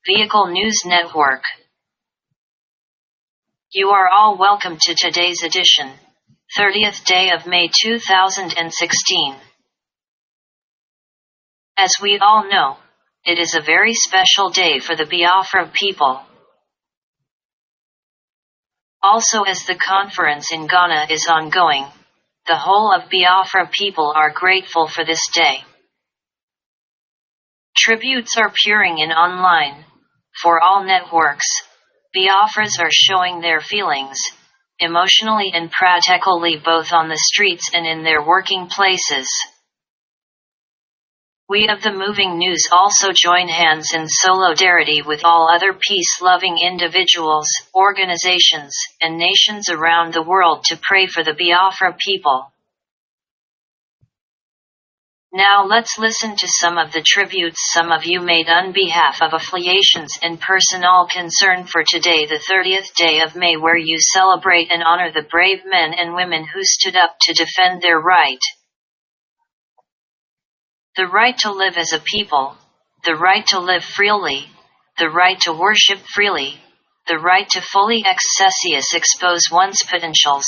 Vehicle News Network. You are all welcome to today's edition, 30th day of May 2016. As we all know, it is a very special day for the Biafra people. Also, as the conference in Ghana is ongoing, the whole of Biafra people are grateful for this day. Tributes are pouring in online. For all networks, Biafras are showing their feelings, emotionally and practically, both on the streets and in their working places. We of the Moving News also join hands in solidarity with all other peace-loving individuals, organizations, and nations around the world to pray for the Biafra people. Now let's listen to some of the tributes some of you made on behalf of affiliations and personnel concerned for today, the 30th day of May, where you celebrate and honor the brave men and women who stood up to defend their right. The right to live as a people, the right to live freely, the right to worship freely, the right to fully expose one's potentials,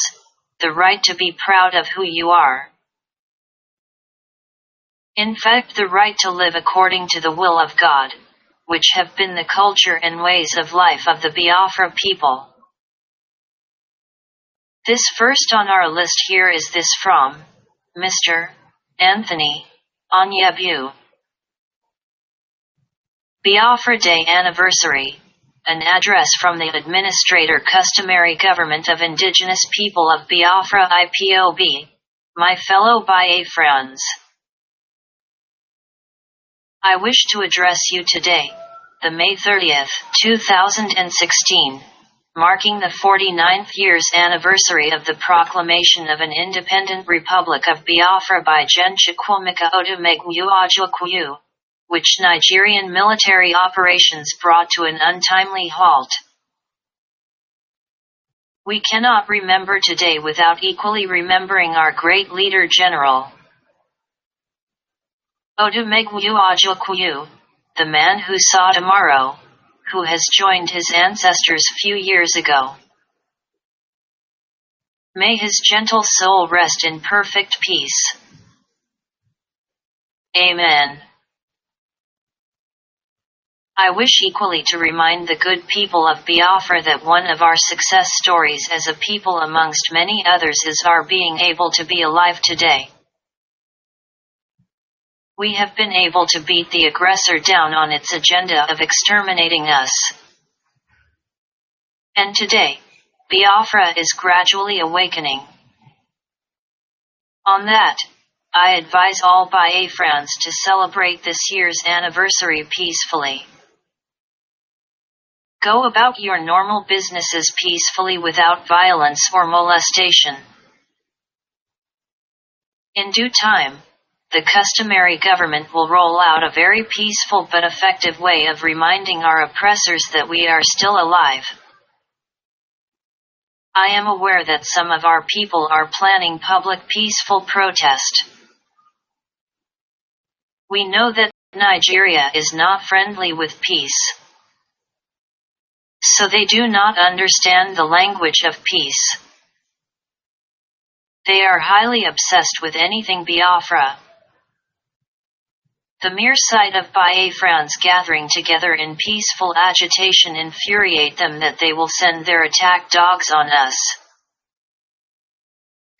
the right to be proud of who you are. In fact, the right to live according to the will of God, which have been the culture and ways of life of the Biafra people. This first on our list here is this from Mr. Anthony Onyebu. Biafra Day Anniversary. An address from the Administrator Customary Government of Indigenous People of Biafra IPOB. My fellow Biafrans, I wish to address you today, the May 30th, 2016, marking the 49th year's anniversary of the proclamation of an independent Republic of Biafra by Gen Chukwuemeka Odumegwu Ojukwu, which Nigerian military operations brought to an untimely halt. We cannot remember today without equally remembering our great leader General Odumegwu Ojukwu, the man who saw tomorrow, who has joined his ancestors few years ago. May his gentle soul rest in perfect peace. Amen. I wish equally to remind the good people of Biafra that one of our success stories as a people amongst many others is our being able to be alive today. We have been able to beat the aggressor down on its agenda of exterminating us. And today, Biafra is gradually awakening. On that, I advise all Biafrans to celebrate this year's anniversary peacefully. Go about your normal businesses peacefully without violence or molestation. In due time, the customary government will roll out a very peaceful but effective way of reminding our oppressors that we are still alive. I am aware that some of our people are planning public peaceful protest. We know that Nigeria is not friendly with peace. So they do not understand the language of peace. They are highly obsessed with anything Biafra. The mere sight of Biafrans gathering together in peaceful agitation infuriate them that they will send their attack dogs on us.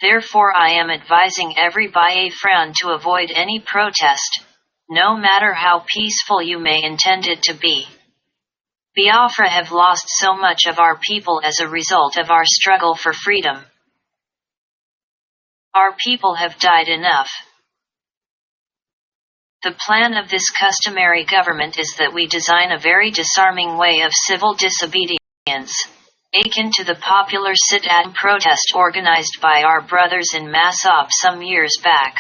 Therefore I am advising every Biafran to avoid any protest, no matter how peaceful you may intend it to be. Biafra have lost so much of our people as a result of our struggle for freedom. Our people have died enough. The plan of this customary government is that we design a very disarming way of civil disobedience, akin to the popular sit-at protest organized by our brothers in Massav some years back.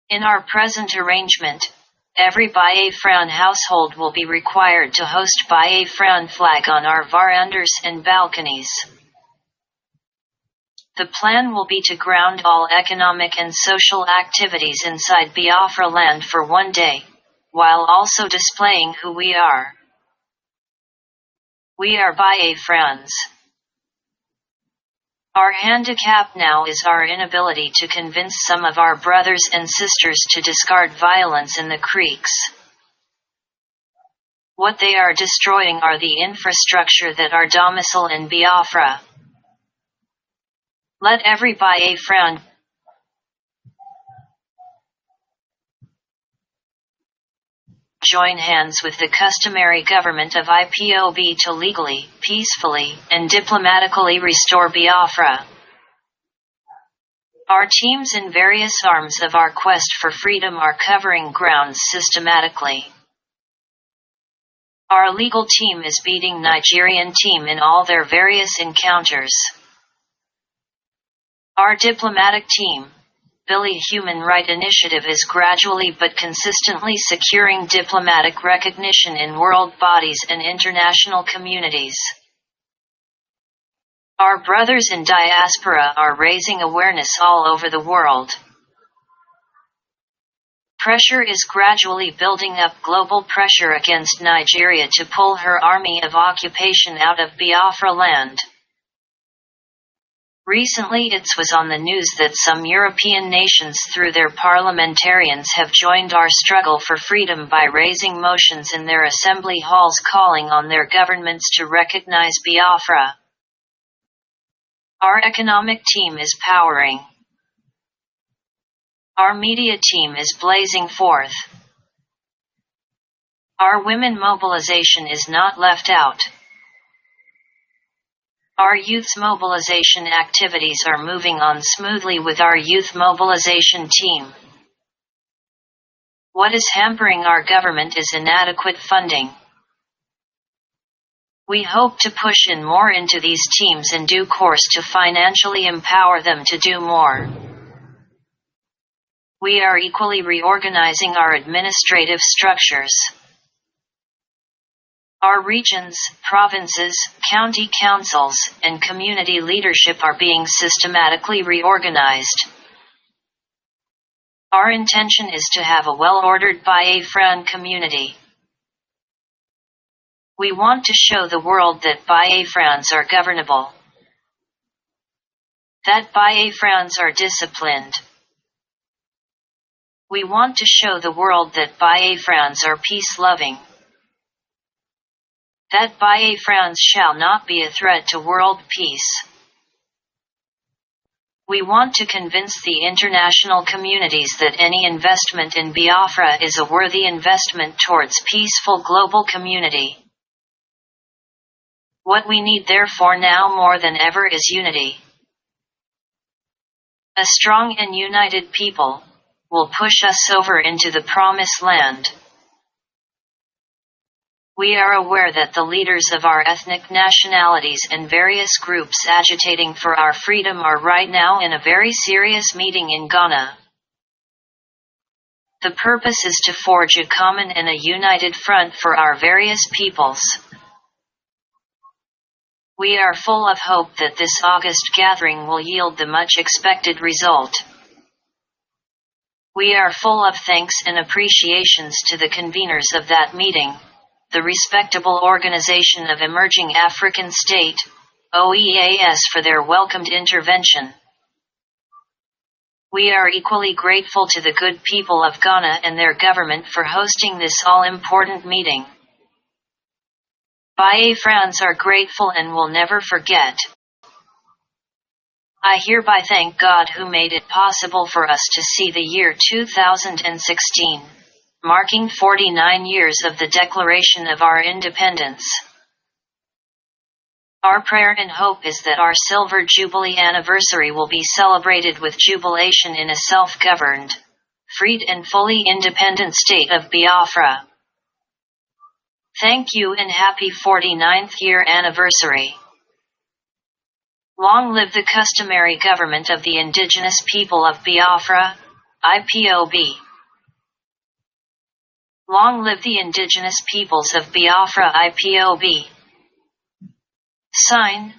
In our present arrangement, every Biafran household will be required to host Biafran flag on our verandas and balconies. The plan will be to ground all economic and social activities inside Biafra land for one day, while also displaying who we are. We are Biafrans. Our handicap now is our inability to convince some of our brothers and sisters to discard violence in the creeks. What they are destroying are the infrastructure that are domicile in Biafra. Let every Biafran join hands with the customary government of IPOB to legally, peacefully, and diplomatically restore Biafra. Our teams in various arms of our quest for freedom are covering grounds systematically. Our legal team is beating Nigerian team in all their various encounters. Our diplomatic team, Billy Human Right Initiative, is gradually but consistently securing diplomatic recognition in world bodies and international communities. Our brothers in diaspora are raising awareness all over the world. Pressure is gradually building up, global pressure against Nigeria to pull her army of occupation out of Biafra land. Recently it was on the news that some European nations through their parliamentarians have joined our struggle for freedom by raising motions in their assembly halls calling on their governments to recognize Biafra. Our economic team is powering. Our media team is blazing forth. Our women mobilization is not left out. Our youth's mobilization activities are moving on smoothly with our youth mobilization team. What is hampering our government is inadequate funding. We hope to push in more into these teams in due course to financially empower them to do more. We are equally reorganizing our administrative structures. Our regions, provinces, county councils, and community leadership are being systematically reorganized. Our intention is to have a well-ordered Biafran community. We want to show the world that Biafrans are governable, that Biafrans are disciplined. We want to show the world that Biafrans are peace-loving, that Biafrans shall not be a threat to world peace. We want to convince the international communities that any investment in Biafra is a worthy investment towards peaceful global community. What we need therefore now more than ever is unity. A strong and united people will push us over into the promised land. We are aware that the leaders of our ethnic nationalities and various groups agitating for our freedom are right now in a very serious meeting in Ghana. The purpose is to forge a common and a united front for our various peoples. We are full of hope that this August gathering will yield the much expected result. We are full of thanks and appreciations to the conveners of that meeting, the respectable Organization of Emerging African State, OEAS, for their welcomed intervention. We are equally grateful to the good people of Ghana and their government for hosting this all-important meeting. Biafrans are grateful and will never forget. I hereby thank God who made it possible for us to see the year 2016, marking 49 years of the declaration of our independence. Our prayer and hope is that our Silver Jubilee anniversary will be celebrated with jubilation in a self-governed, freed and fully independent state of Biafra. Thank you and happy 49th year anniversary. Long live the customary government of the indigenous people of Biafra, IPOB. Long live the indigenous peoples of Biafra, IPOB. Sign,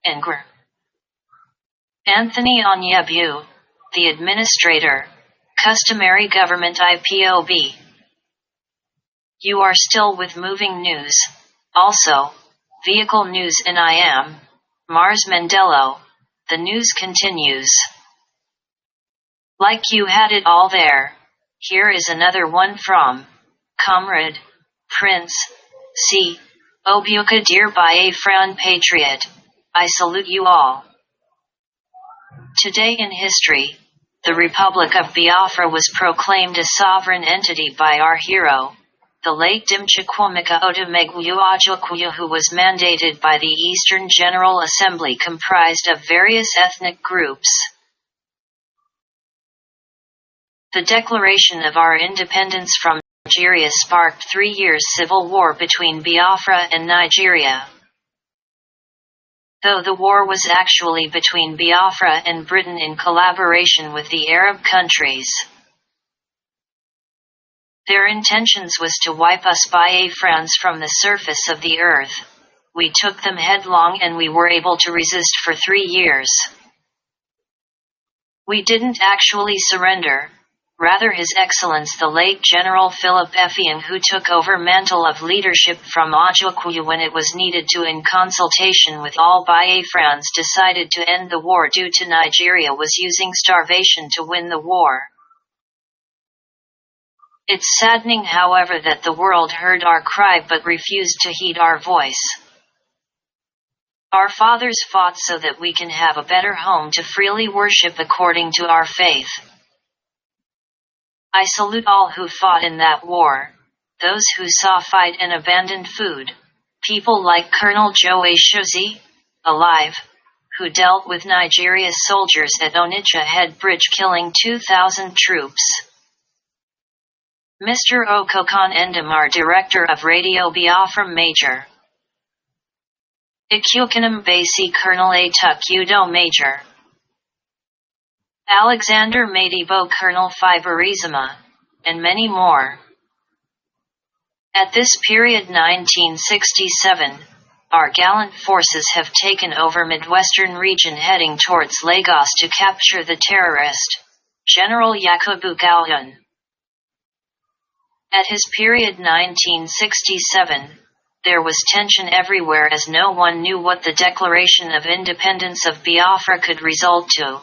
Ngr. Anthony Onyebu, the Administrator, Customary Government, IPOB. You are still with Moving News. Also, Vehicle News and I am Mars Mandelo. The news continues. Like you had it all there. Here is another one from Comrade Prince C. Obuka, dear by a Frown Patriot. I salute you all. Today in history, the Republic of Biafra was proclaimed a sovereign entity by our hero, the late Dimchikwamika Odumegwu Ojukwu, who was mandated by the Eastern General Assembly comprised of various ethnic groups. The declaration of our independence from Nigeria sparked 3 years civil war between Biafra and Nigeria. Though the war was actually between Biafra and Britain in collaboration with the Arab countries. Their intentions was to wipe us Biafrans from the surface of the earth. We took them headlong and we were able to resist for 3 years. We didn't actually surrender. Rather, His Excellence the late General Philip Effiong, who took over mantle of leadership from Ojukwu when it was needed to, in consultation with all Biafrans, decided to end the war due to Nigeria was using starvation to win the war. It's saddening, however, that the world heard our cry but refused to heed our voice. Our fathers fought so that we can have a better home to freely worship according to our faith. I salute all who fought in that war, those who saw fight and abandoned food, people like Colonel Joe Ashozi, alive, who dealt with Nigeria's soldiers at Onitsha Head Bridge killing 2,000 troops. Mr. Okokan Endemar, Director of Radio Biafra, Major. Ikukanam Basi Colonel Atuk Udo, Major. Alexander Madibo, Colonel Fiberizima, and many more. At this period, 1967, our gallant forces have taken over Midwestern region heading towards Lagos to capture the terrorist, General Yakubu Gowon. At his period 1967, there was tension everywhere as no one knew what the Declaration of Independence of Biafra could result to.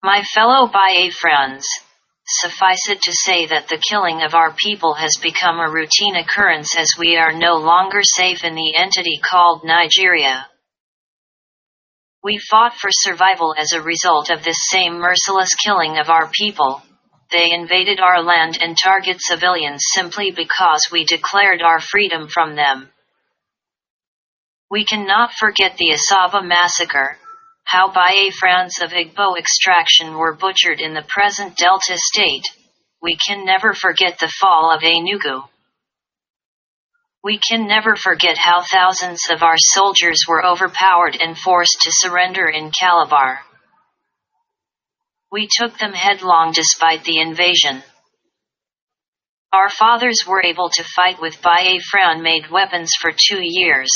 My fellow Biafrans, suffice it to say that the killing of our people has become a routine occurrence as we are no longer safe in the entity called Nigeria. We fought for survival as a result of this same merciless killing of our people. They invaded our land and target civilians simply because we declared our freedom from them. We cannot forget the Asaba massacre, how Biafrans of Igbo extraction were butchered in the present Delta state. We can never forget the fall of Enugu. We can never forget how thousands of our soldiers were overpowered and forced to surrender in Calabar. We took them headlong despite the invasion. Our fathers were able to fight with Biafran-made weapons for 2 years.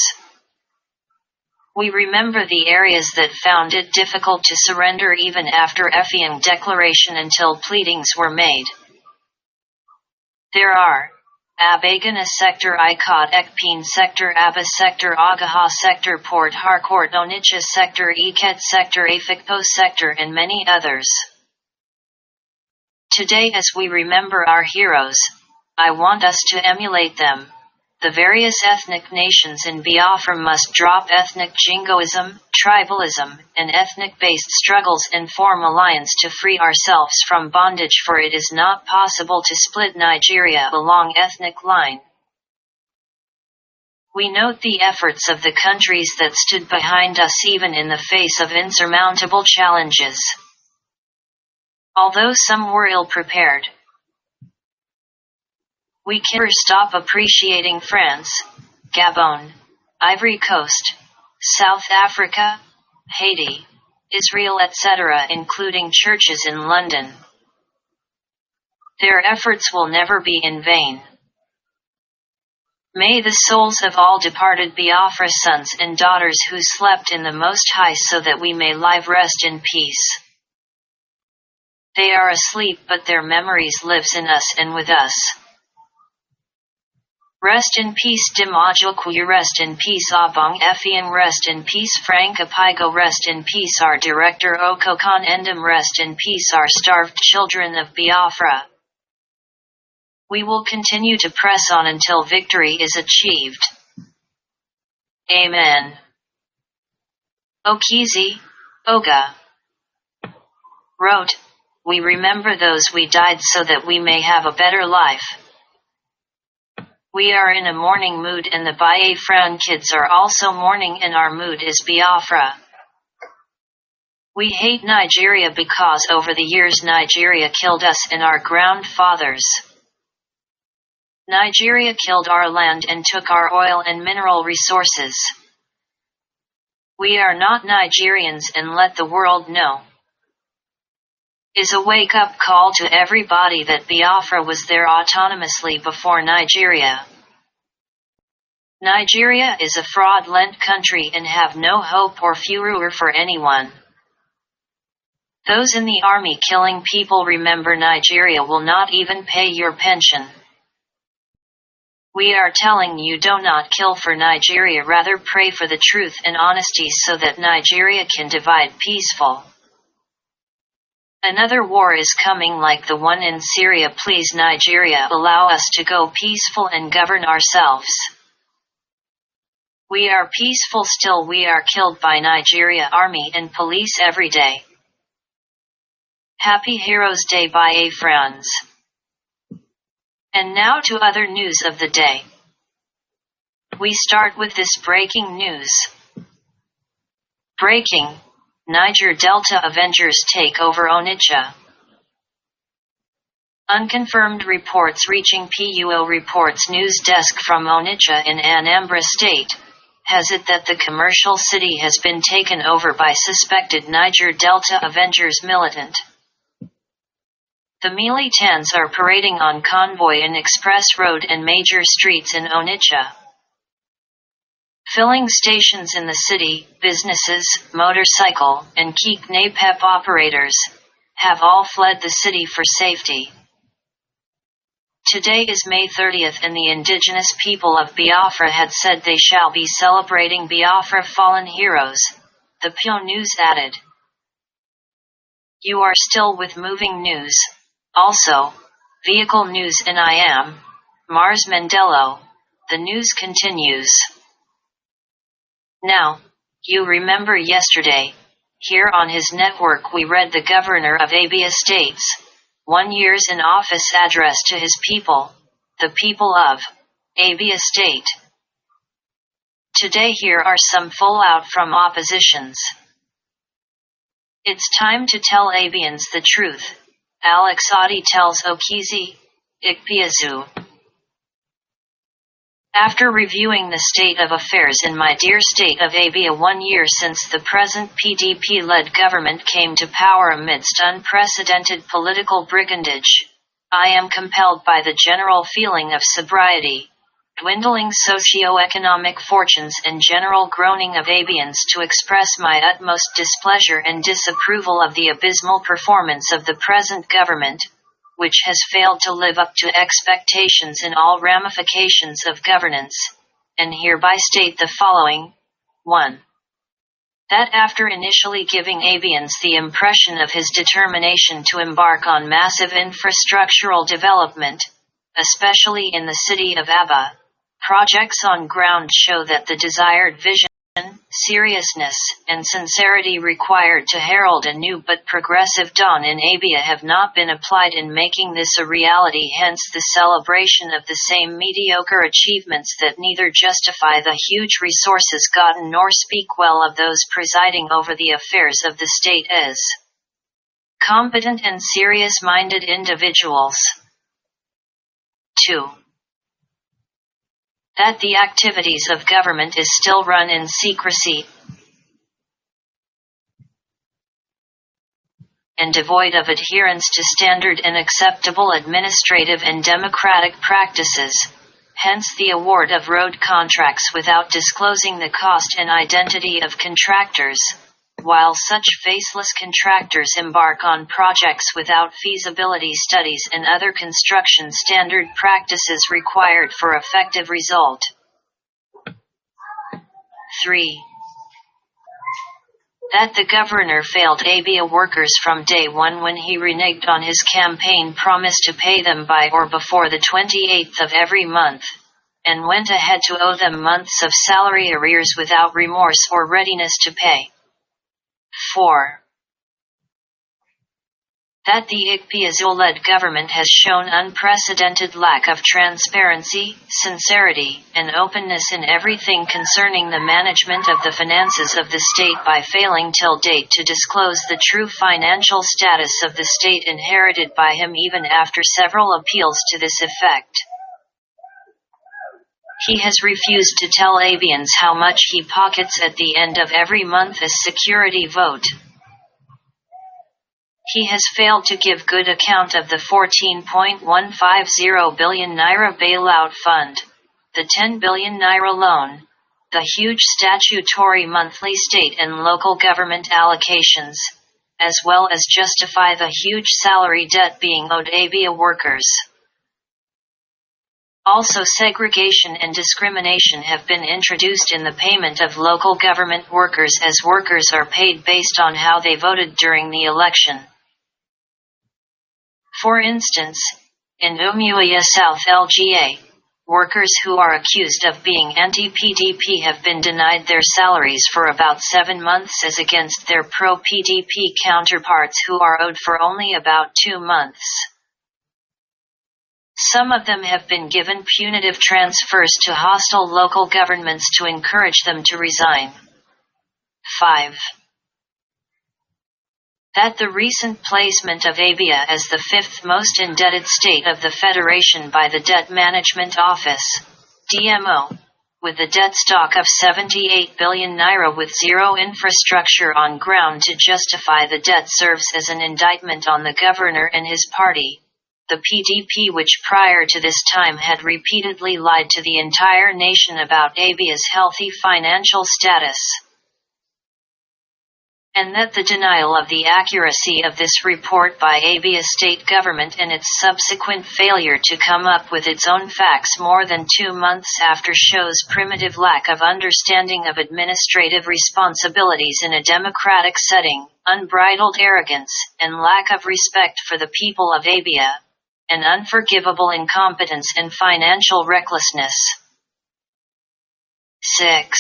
We remember the areas that found it difficult to surrender even after Effiong declaration until pleadings were made. There are Abagana Sector, Ikot Ekpeen Sector, Aba Sector, Agaha Sector, Port Harcourt, Onitsha Sector, Eket Sector, Afikpo Sector, and many others. Today, as we remember our heroes, I want us to emulate them. The various ethnic nations in Biafra must drop ethnic jingoism, tribalism, and ethnic-based struggles and form alliance to free ourselves from bondage, for it is not possible to split Nigeria along ethnic line. We note the efforts of the countries that stood behind us even in the face of insurmountable challenges. Although some were ill-prepared, we can never stop appreciating France, Gabon, Ivory Coast, South Africa, Haiti, Israel, etc., including churches in London. Their efforts will never be in vain. May the souls of all departed Biafra sons and daughters who slept in the Most High so that we may live rest in peace. They are asleep, but their memories lives in us and with us. Rest in peace Dimajokwu, rest in peace Abong Effiang, rest in peace Frank Apigo, rest in peace our director Okokan Endem, rest in peace our starved children of Biafra. We will continue to press on until victory is achieved. Amen. Okizi, Oga wrote, "We remember those we died so that we may have a better life." We are in a mourning mood, and the Biafran kids are also mourning, and our mood is Biafra. We hate Nigeria because over the years Nigeria killed us and our grandfathers. Nigeria killed our land and took our oil and mineral resources. We are not Nigerians, and let the world know. Is a wake-up call to everybody that Biafra was there autonomously before Nigeria. Nigeria is a fraudulent country and have no hope or future for anyone. Those in the army killing people, remember Nigeria will not even pay your pension. We are telling you, do not kill for Nigeria, rather pray for the truth and honesty so that Nigeria can divide peaceful. Another war is coming like the one in Syria. Please Nigeria, allow us to go peaceful and govern ourselves. We are peaceful still, we are killed by Nigeria army and police every day. Happy Heroes Day Biafrans. And now to other news of the day. We start with this breaking news. Breaking: Niger Delta Avengers take over Onitsha. Unconfirmed reports reaching PUO Reports news desk from Onitsha in Anambra State has it that the commercial city has been taken over by suspected Niger Delta Avengers militant. The militants are parading on convoy in Express Road and major streets in Onitsha. Filling stations in the city, businesses, motorcycle, and Keknapep operators have all fled the city for safety. Today is May 30th, and the indigenous people of Biafra had said they shall be celebrating Biafra fallen heroes, the PO News added. You are still with moving news. Also, vehicle news in I am Mars Mandelo. The news continues. Now, you remember yesterday, here on his network we read the governor of Abia State's 1 year's in office address to his people, the people of Abia State. Today here are some fallout from oppositions. It's time to tell Abians the truth, Alex Adi tells Okizi, Ikpeazu. After reviewing the state of affairs in my dear state of Abia 1 year since the present PDP-led government came to power amidst unprecedented political brigandage, I am compelled by the general feeling of sobriety, dwindling socio-economic fortunes and general groaning of Abians to express my utmost displeasure and disapproval of the abysmal performance of the present government, which has failed to live up to expectations in all ramifications of governance, and hereby state the following. 1. That after initially giving Abians the impression of his determination to embark on massive infrastructural development, especially in the city of Aba, projects on ground show that the desired vision, seriousness, and sincerity required to herald a new but progressive dawn in Abia have not been applied in making this a reality, hence the celebration of the same mediocre achievements that neither justify the huge resources gotten nor speak well of those presiding over the affairs of the state as competent and serious-minded individuals. 2. That the activities of government is still run in secrecy and devoid of adherence to standard and acceptable administrative and democratic practices, hence the award of road contracts without disclosing the cost and identity of contractors. while such faceless contractors embark on projects without feasibility studies and other construction standard practices required for effective result. 3. That the governor failed ABIA workers from day one when he reneged on his campaign promise to pay them by or before the 28th of every month, and went ahead to owe them months of salary arrears without remorse or readiness to pay. 4. That the ICPIAZUL-led government has shown unprecedented lack of transparency, sincerity, and openness in everything concerning the management of the finances of the state by failing till date to disclose the true financial status of the state inherited by him even after several appeals to this effect. He has refused to tell Abians how much he pockets at the end of every month as security vote. He has failed to give good account of the 14.150 billion naira bailout fund, the 10 billion naira loan, the huge statutory monthly state and local government allocations, as well as justify the huge salary debt being owed ABIA workers. Also, segregation and discrimination have been introduced in the payment of local government workers, as workers are paid based on how they voted during the election. For instance, in Umuahia South LGA, workers who are accused of being anti-PDP have been denied their salaries for about 7 months as against their pro-PDP counterparts who are owed for only about 2 months. Some of them have been given punitive transfers to hostile local governments to encourage them to resign. 5. That the recent placement of ABIA as the 5th most indebted state of the Federation by the Debt Management Office, DMO, with a debt stock of 78 billion naira with zero infrastructure on ground to justify the debt serves as an indictment on the governor and his party, the PDP, which prior to this time had repeatedly lied to the entire nation about ABIA's healthy financial status. And that the denial of the accuracy of this report by ABIA state government and its subsequent failure to come up with its own facts more than 2 months after shows primitive lack of understanding of administrative responsibilities in a democratic setting, unbridled arrogance, and lack of respect for the people of ABIA, and unforgivable incompetence and financial recklessness. 6.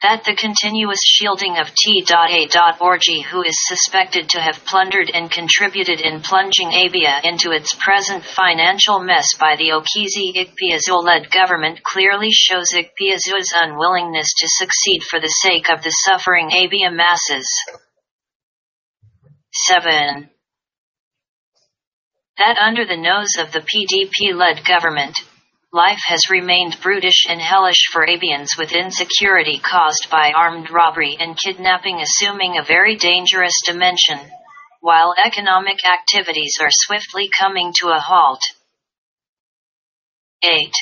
That the continuous shielding of T.A.org, who is suspected to have plundered and contributed in plunging ABIA into its present financial mess by the Okizi ICPIAZUL-led government, clearly shows ICPIAZUL's unwillingness to succeed for the sake of the suffering ABIA masses. 7. That under the nose of the PDP-led government, life has remained brutish and hellish for Abians, with insecurity caused by armed robbery and kidnapping assuming a very dangerous dimension, while economic activities are swiftly coming to a halt. 8.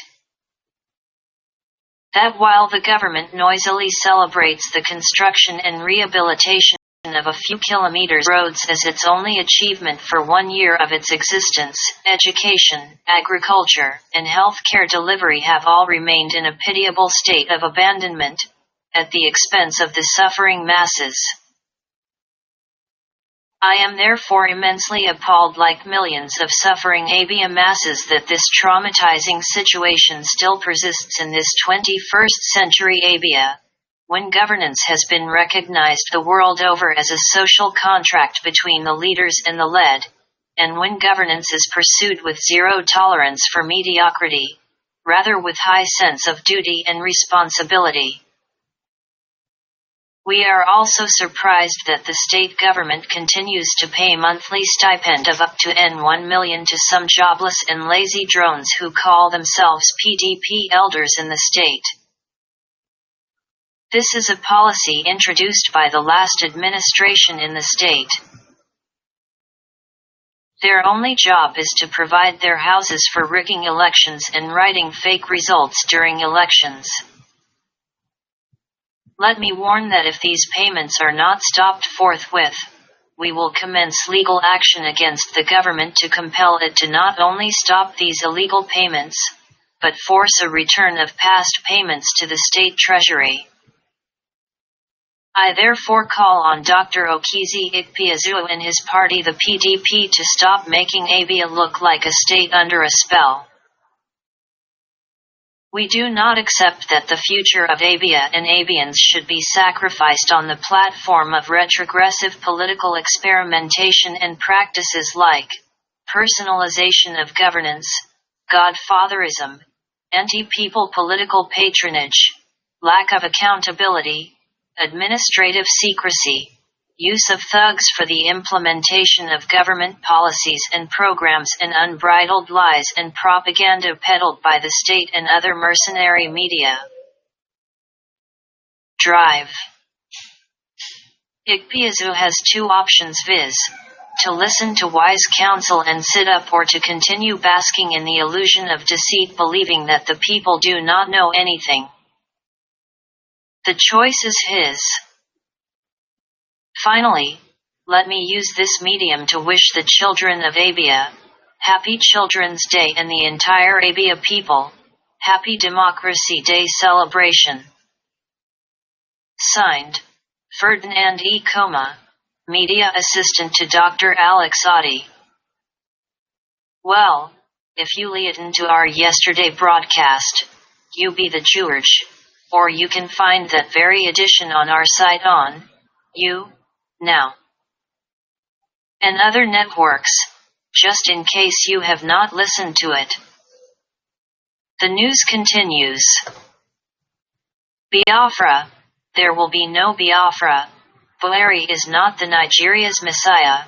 That while the government noisily celebrates the construction and rehabilitation of a few kilometers roads as its only achievement for 1 year of its existence, education, agriculture, and health care delivery have all remained in a pitiable state of abandonment, at the expense of the suffering masses. I am therefore immensely appalled, like millions of suffering ABIA masses, that this traumatizing situation still persists in this 21st century ABIA, when governance has been recognized the world over as a social contract between the leaders and the led, and when governance is pursued with zero tolerance for mediocrity, rather with high sense of duty and responsibility. We are also surprised that the state government continues to pay monthly stipend of up to N1 million to some jobless and lazy drones who call themselves PDP elders in the state. This is a policy introduced by the last administration in the state. Their only job is to provide their houses for rigging elections and writing fake results during elections. Let me warn that if these payments are not stopped forthwith, we will commence legal action against the government to compel it to not only stop these illegal payments, but force a return of past payments to the state treasury. I therefore call on Dr. Okezie Ikpeazu and his party the PDP to stop making Abia look like a state under a spell. We do not accept that the future of Abia and Abians should be sacrificed on the platform of retrogressive political experimentation and practices like personalization of governance, godfatherism, anti-people political patronage, lack of accountability, administrative secrecy, use of thugs for the implementation of government policies and programs, and unbridled lies and propaganda peddled by the state and other mercenary media. Drive. Ikpeazu has two options, viz. To listen to wise counsel and sit up, or to continue basking in the illusion of deceit, believing that the people do not know anything. The choice is his. Finally, let me use this medium to wish the children of Abia Happy Children's Day and the entire Abia people Happy Democracy Day celebration. Signed, Ferdinand E. Coma, Media Assistant to Dr. Alex Adi. Well, if you listen to our yesterday broadcast, you be the George, or you can find that very edition on our site on YouNow and other networks, just in case you have not listened to it. The news continues. Biafra, there will be no Biafra. Buhari is not the Nigeria's Messiah,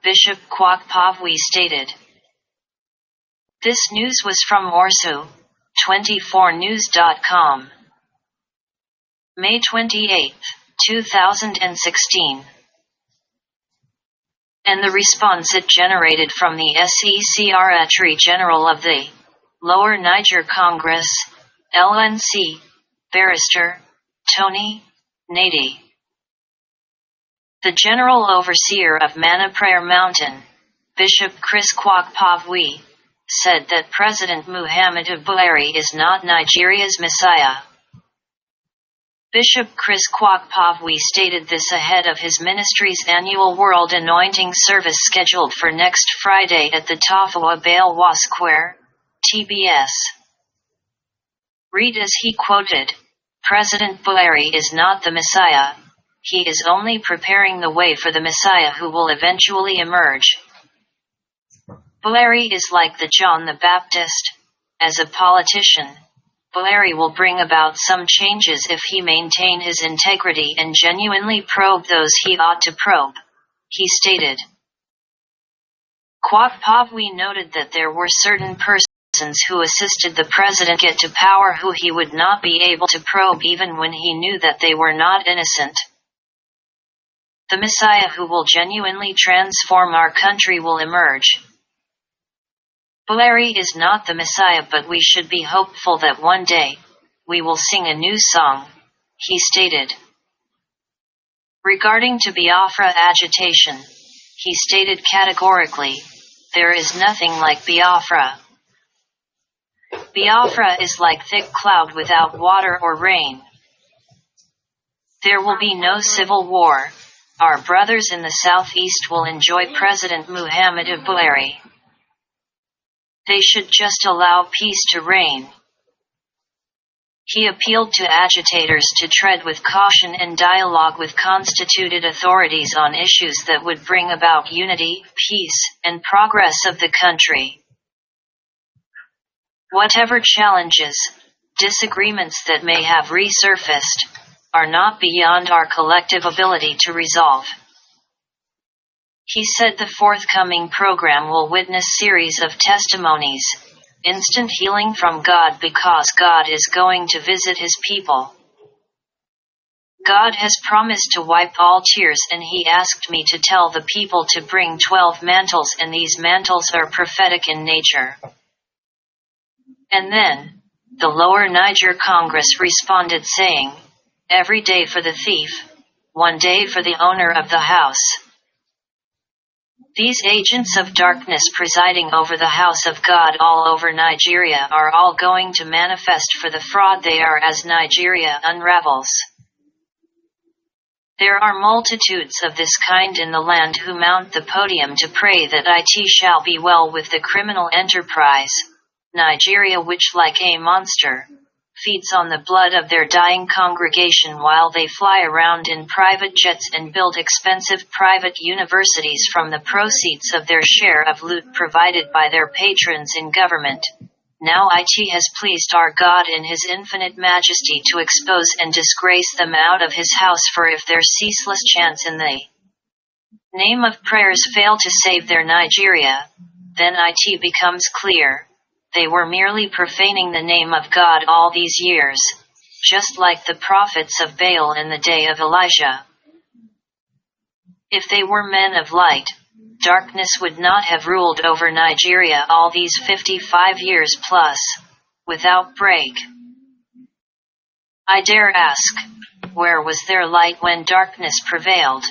Bishop Kwakpavwi stated. This news was from Orsu, 24news.com. May 28, 2016. And the response it generated from the Secretary General of the Lower Niger Congress, LNC, Barrister Tony Nadi. The General Overseer of Mana Prayer Mountain, Bishop Chris Kwakpavwi, said that President Muhammadu Buhari is not Nigeria's Messiah. Bishop Chris Kwakpavwi stated this ahead of his ministry's annual World Anointing Service scheduled for next Friday at the Tafawa Balewa Square, TBS. Read as he quoted, "President Buhari is not the Messiah, he is only preparing the way for the Messiah who will eventually emerge." Buhari is like the John the Baptist. As a politician, Buhari will bring about some changes if he maintain his integrity and genuinely probe those he ought to probe, he stated. Kwakpavwi noted that there were certain persons who assisted the president get to power who he would not be able to probe even when he knew that they were not innocent. The Messiah who will genuinely transform our country will emerge. Buhari is not the Messiah, but we should be hopeful that one day, we will sing a new song, he stated. Regarding to Biafra agitation, he stated categorically, there is nothing like Biafra. Biafra is like thick cloud without water or rain. There will be no civil war. Our brothers in the southeast will enjoy President Muhammadu Buhari. They should just allow peace to reign. He appealed to agitators to tread with caution and dialogue with constituted authorities on issues that would bring about unity, peace, and progress of the country. Whatever challenges, disagreements that may have resurfaced, are not beyond our collective ability to resolve. He said the forthcoming program will witness series of testimonies, instant healing from God because God is going to visit his people. God has promised to wipe all tears, and he asked me to tell the people to bring 12 mantles, and these mantles are prophetic in nature. And then, the Lower Niger Congress responded saying, every day for the thief, one day for the owner of the house. These agents of darkness presiding over the house of God all over Nigeria are all going to manifest for the fraud they are as Nigeria unravels. There are multitudes of this kind in the land who mount the podium to pray that it shall be well with the criminal enterprise, Nigeria, which like a monster, feeds on the blood of their dying congregation while they fly around in private jets and build expensive private universities from the proceeds of their share of loot provided by their patrons in government. Now it has pleased our God in his infinite majesty to expose and disgrace them out of his house, for if their ceaseless chants in the name of prayers fail to save their Nigeria, then it becomes clear they were merely profaning the name of God all these years, just like the prophets of Baal in the day of Elijah. If they were men of light, darkness would not have ruled over Nigeria all these 55 years plus, without break. I dare ask, where was their light when darkness prevailed?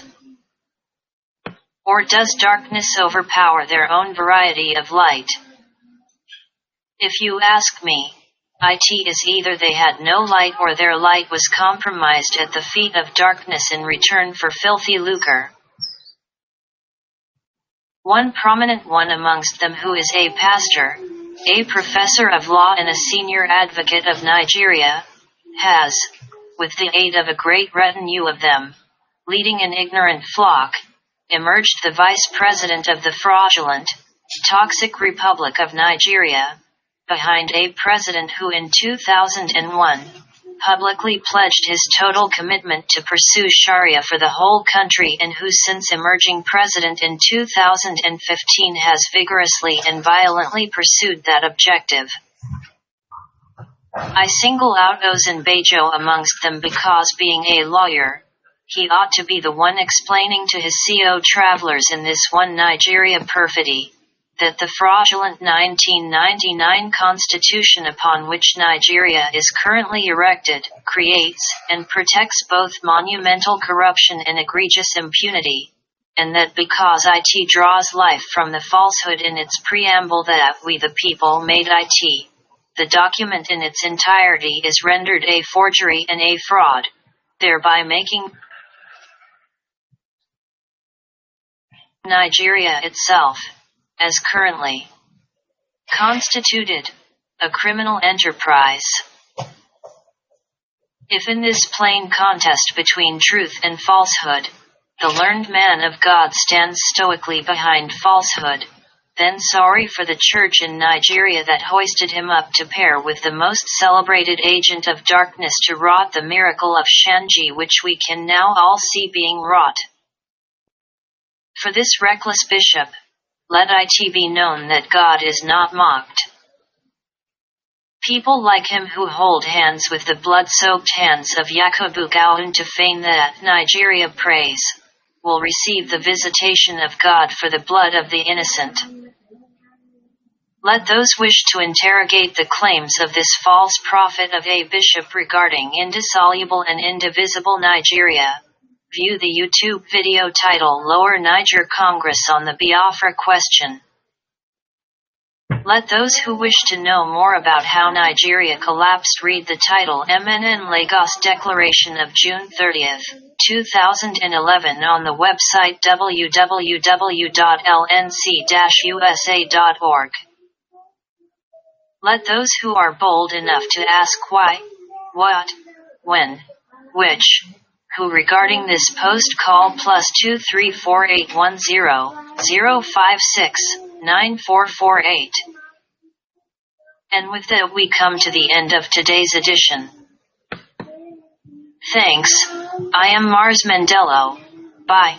Or does darkness overpower their own variety of light? If you ask me, it is either they had no light or their light was compromised at the feet of darkness in return for filthy lucre. One prominent one amongst them, who is a pastor, a professor of law and a senior advocate of Nigeria, has, with the aid of a great retinue of them, leading an ignorant flock, emerged the vice president of the fraudulent, toxic Republic of Nigeria, behind a president who in 2001 publicly pledged his total commitment to pursue Sharia for the whole country, and who since emerging president in 2015 has vigorously and violently pursued that objective. I single out Osunbajo amongst them because, being a lawyer, he ought to be the one explaining to his CO travelers in this one Nigeria perfidy, that the fraudulent 1999 constitution upon which Nigeria is currently erected, creates and protects both monumental corruption and egregious impunity, and that because it draws life from the falsehood in its preamble that we the people made it, the document in its entirety is rendered a forgery and a fraud, thereby making Nigeria itself, as currently constituted, a criminal enterprise. If in this plain contest between truth and falsehood, the learned man of God stands stoically behind falsehood, then sorry for the church in Nigeria that hoisted him up to pair with the most celebrated agent of darkness to wrought the miracle of Shanji, which we can now all see being wrought. For this reckless bishop, let it be known that God is not mocked. People like him who hold hands with the blood-soaked hands of Yakubu Gowon to feign that Nigeria prays, will receive the visitation of God for the blood of the innocent. Let those wish to interrogate the claims of this false prophet of a bishop regarding indissoluble and indivisible Nigeria, view the YouTube video title Lower Niger Congress on the Biafra question. Let those who wish to know more about how Nigeria collapsed read the title MNN Lagos Declaration of June 30, 2011 on the website www.lnc-usa.org. Let those who are bold enough to ask why, what, when, which, who regarding this post call +2348100569448. And with that we come to the end of today's edition. Thanks, I am Mars Mandello. Bye.